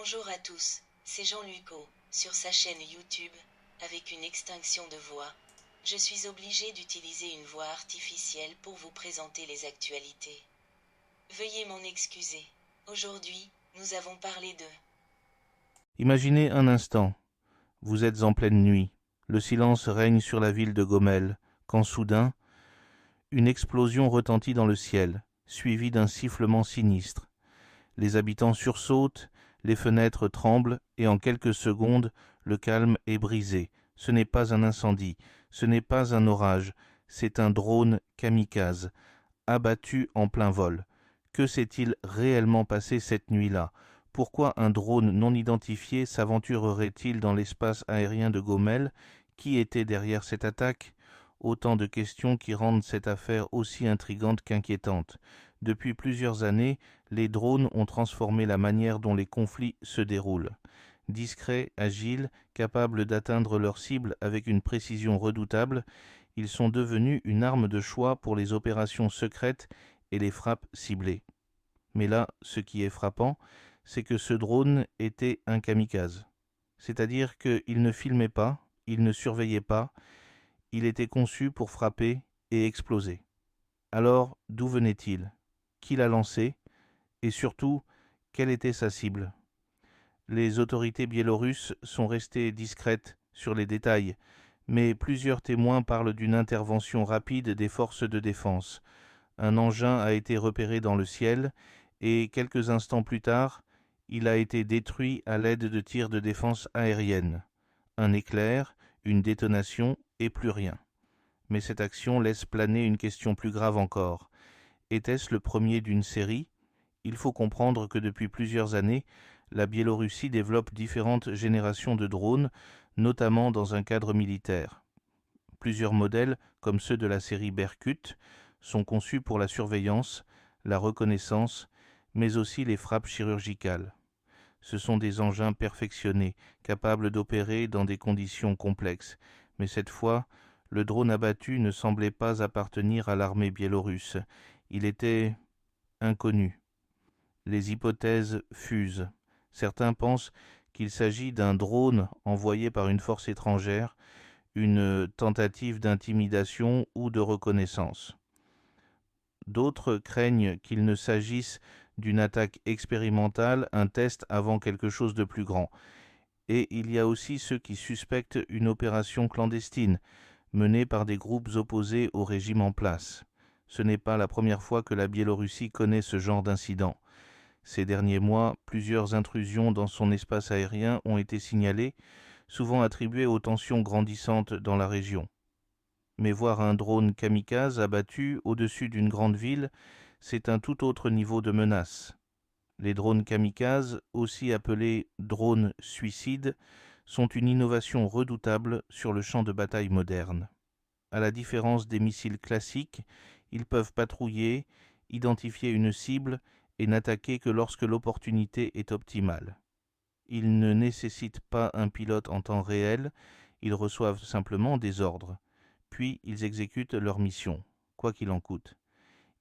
Bonjour à tous, c'est Jean Lucot, sur sa chaîne YouTube, avec une extinction de voix. Je suis obligé d'utiliser une voix artificielle pour vous présenter les actualités. Veuillez m'en excuser. Aujourd'hui, nous avons parlé de... Imaginez un instant, vous êtes en pleine nuit, le silence règne sur la ville de Gomel, quand soudain, une explosion retentit dans le ciel, suivie d'un sifflement sinistre. Les habitants sursautent, les fenêtres tremblent, et en quelques secondes, le calme est brisé. Ce n'est pas un incendie, ce n'est pas un orage, c'est un drone kamikaze, abattu en plein vol. Que s'est-il réellement passé cette nuit-là? Pourquoi un drone non identifié s'aventurerait-il dans l'espace aérien de Gomel? Qui était derrière cette attaque? Autant de questions qui rendent cette affaire aussi intrigante qu'inquiétante. Depuis plusieurs années, les drones ont transformé la manière dont les conflits se déroulent. Discrets, agiles, capables d'atteindre leur cible avec une précision redoutable, ils sont devenus une arme de choix pour les opérations secrètes et les frappes ciblées. Mais là, ce qui est frappant, c'est que ce drone était un kamikaze. C'est-à-dire qu'il ne filmait pas, il ne surveillait pas, il était conçu pour frapper et exploser. Alors, d'où venait-il? Qui l'a lancé? Et surtout, quelle était sa cible? Les autorités biélorusses sont restées discrètes sur les détails, mais plusieurs témoins parlent d'une intervention rapide des forces de défense. Un engin a été repéré dans le ciel et quelques instants plus tard, il a été détruit à l'aide de tirs de défense aérienne. Un éclair, une détonation et plus rien. Mais cette action laisse planer une question plus grave encore. Était-ce le premier d'une série? Il faut comprendre que depuis plusieurs années, la Biélorussie développe différentes générations de drones, notamment dans un cadre militaire. Plusieurs modèles, comme ceux de la série Berkut, sont conçus pour la surveillance, la reconnaissance, mais aussi les frappes chirurgicales. Ce sont des engins perfectionnés, capables d'opérer dans des conditions complexes. Mais cette fois, le drone abattu ne semblait pas appartenir à l'armée biélorusse. Il était inconnu. Les hypothèses fusent. Certains pensent qu'il s'agit d'un drone envoyé par une force étrangère, une tentative d'intimidation ou de reconnaissance. D'autres craignent qu'il ne s'agisse d'une attaque expérimentale, un test avant quelque chose de plus grand. Et il y a aussi ceux qui suspectent une opération clandestine, menée par des groupes opposés au régime en place. Ce n'est pas la première fois que la Biélorussie connaît ce genre d'incident. Ces derniers mois, plusieurs intrusions dans son espace aérien ont été signalées, souvent attribuées aux tensions grandissantes dans la région. Mais voir un drone kamikaze abattu au-dessus d'une grande ville, c'est un tout autre niveau de menace. Les drones kamikazes, aussi appelés drones suicides, sont une innovation redoutable sur le champ de bataille moderne. À la différence des missiles classiques, ils peuvent patrouiller, identifier une cible et n'attaquer que lorsque l'opportunité est optimale. Ils ne nécessitent pas un pilote en temps réel, ils reçoivent simplement des ordres, puis ils exécutent leur mission, quoi qu'il en coûte.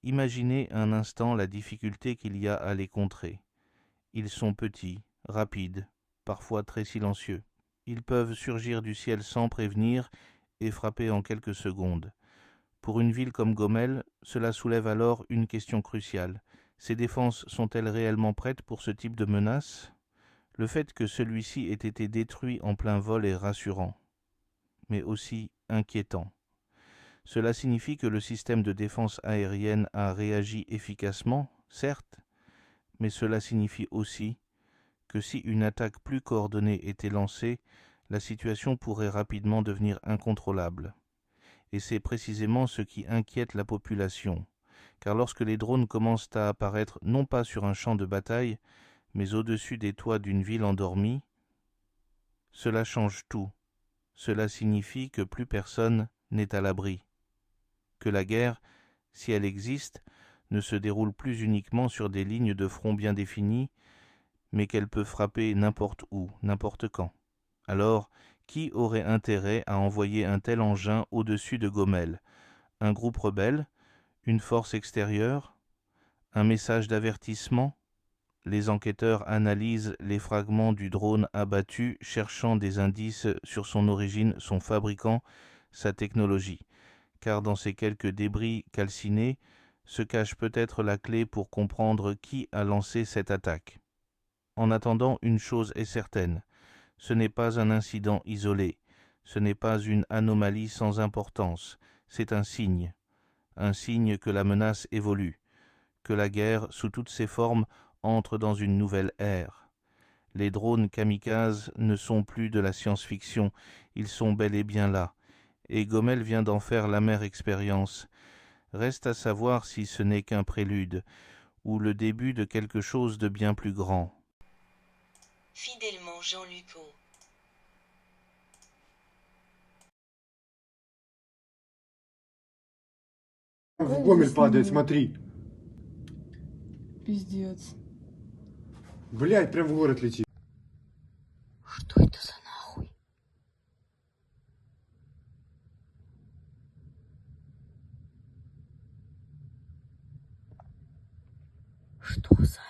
Imaginez un instant la difficulté qu'il y a à les contrer. Ils sont petits, rapides, parfois très silencieux. Ils peuvent surgir du ciel sans prévenir et frapper en quelques secondes. Pour une ville comme Gomel, cela soulève alors une question cruciale. Ces défenses sont-elles réellement prêtes pour ce type de menace? Le fait que celui-ci ait été détruit en plein vol est rassurant, mais aussi inquiétant. Cela signifie que le système de défense aérienne a réagi efficacement, certes, mais cela signifie aussi que si une attaque plus coordonnée était lancée, la situation pourrait rapidement devenir incontrôlable. Et c'est précisément ce qui inquiète la population, car lorsque les drones commencent à apparaître non pas sur un champ de bataille, mais au-dessus des toits d'une ville endormie, cela change tout. Cela signifie que plus personne n'est à l'abri, que la guerre, si elle existe, ne se déroule plus uniquement sur des lignes de front bien définies, mais qu'elle peut frapper n'importe où, n'importe quand. Alors, qui aurait intérêt à envoyer un tel engin au-dessus de Gomel? Un groupe rebelle? Une force extérieure? Un message d'avertissement? les enquêteurs analysent les fragments du drone abattu, cherchant des indices sur son origine, son fabricant, sa technologie. Car dans ces quelques débris calcinés se cache peut-être la clé pour comprendre qui a lancé cette attaque. En attendant, une chose est certaine, ce n'est pas un incident isolé, ce n'est pas une anomalie sans importance, c'est un signe que la menace évolue, que la guerre, sous toutes ses formes, entre dans une nouvelle ère. Les drones kamikazes ne sont plus de la science-fiction, ils sont bel et bien là, et Gomel vient d'en faire l'amère expérience. Reste à savoir si ce n'est qu'un prélude, ou le début de quelque chose de bien plus grand. Fidèlement Jean-Luc O. В Гомель падает, смотри. Пиздец. Блядь, прям в город летит. Что это за нахуй? Что за